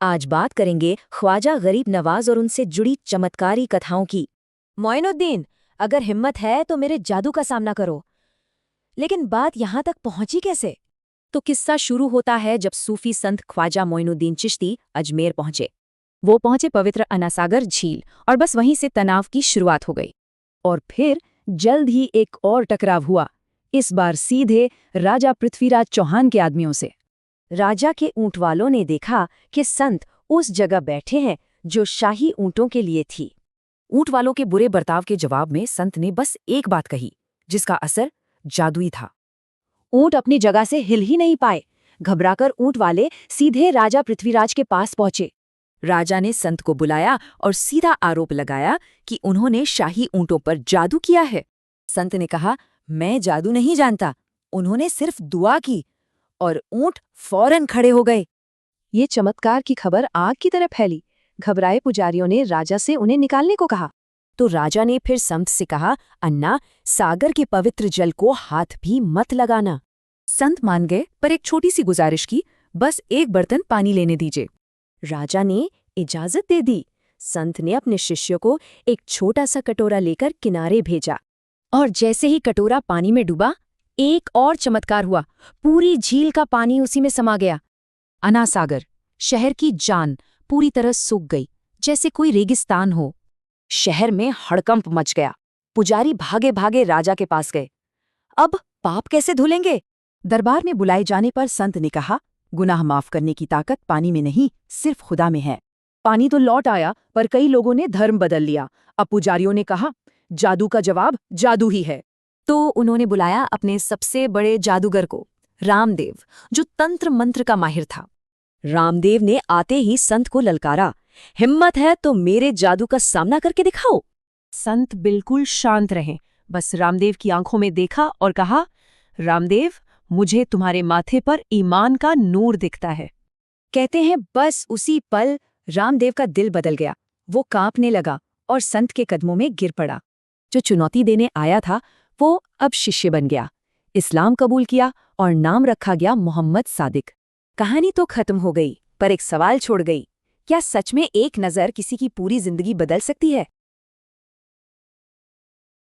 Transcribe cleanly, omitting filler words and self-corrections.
आज बात करेंगे ख्वाजा गरीब नवाज और उनसे जुड़ी चमत्कारी कथाओं की। मोइनुद्दीन, अगर हिम्मत है तो मेरे जादू का सामना करो। लेकिन बात यहाँ तक पहुंची कैसे? तो किस्सा शुरू होता है जब सूफी संत ख्वाजा मोइनुद्दीन चिश्ती अजमेर पहुंचे। वो पहुंचे पवित्र अनासागर झील और बस वहीं से तनाव की शुरुआत हो गई। और फिर जल्द ही एक और टकराव हुआ, इस बार सीधे राजा पृथ्वीराज चौहान के आदमियों से। राजा के ऊंट वालों ने देखा कि संत उस जगह बैठे हैं जो शाही ऊंटों के लिए थी। ऊंट वालों के बुरे बर्ताव के जवाब में संत ने बस एक बात कही, जिसका असर जादुई था। ऊंट अपनी जगह से हिल ही नहीं पाए। घबराकर ऊंट वाले सीधे राजा पृथ्वीराज के पास पहुंचे। राजा ने संत को बुलाया और सीधा आरोप लगाया कि उन्होंने शाही ऊंटों पर जादू किया है। संत ने कहा, मैं जादू नहीं जानता, उन्होंने सिर्फ दुआ की। और ऊंट फौरन खड़े हो गए। ये चमत्कार की खबर आग की तरह फैली। घबराए पुजारियों ने राजा से उन्हें निकालने को कहा। तो राजा ने फिर संत से कहा, अन्ना, सागर के पवित्र जल को हाथ भी मत लगाना। संत मान गए, पर एक छोटी सी गुजारिश की, बस एक बर्तन पानी लेने दीजिए। राजा ने इजाजत दे दी। संत ने अपने शिष्य को एक छोटा सा कटोरा लेकर किनारे भेजा। और जैसे ही कटोरा पानी में डूबा, एक और चमत्कार हुआ। पूरी झील का पानी उसी में समा गया। अनासागर, शहर की जान, पूरी तरह सूख गई, जैसे कोई रेगिस्तान हो। शहर में हड़कंप मच गया। पुजारी भागे भागे राजा के पास गए। अब पाप कैसे धुलेंगे? दरबार में बुलाए जाने पर संत ने कहा, गुनाह माफ करने की ताकत पानी में नहीं, सिर्फ खुदा में है। पानी तो लौट आया, पर कई लोगों ने धर्म बदल लिया। अब पुजारियों ने कहा, जादू का जवाब जादू ही है। तो उन्होंने बुलाया अपने सबसे बड़े जादूगर को, रामदेव, जो तंत्र मंत्र का माहिर था। रामदेव ने आते ही संत को ललकारा, हिम्मत है तो मेरे जादू का सामना करके दिखाओ। संत बिल्कुल शांत रहे, बस रामदेव की आंखों में देखा और कहा, रामदेव, मुझे तुम्हारे माथे पर ईमान का नूर दिखता है। कहते हैं बस उसी पल रामदेव का दिल बदल गया। वो कांपने लगा और संत के कदमों में गिर पड़ा। जो चुनौती देने आया था, वो अब शिष्य बन गया, इस्लाम कबूल किया और नाम रखा गया मोहम्मद सादिक। कहानी तो खत्म हो गई, पर एक सवाल छोड़ गई, क्या सच में एक नज़र किसी की पूरी जिंदगी बदल सकती है?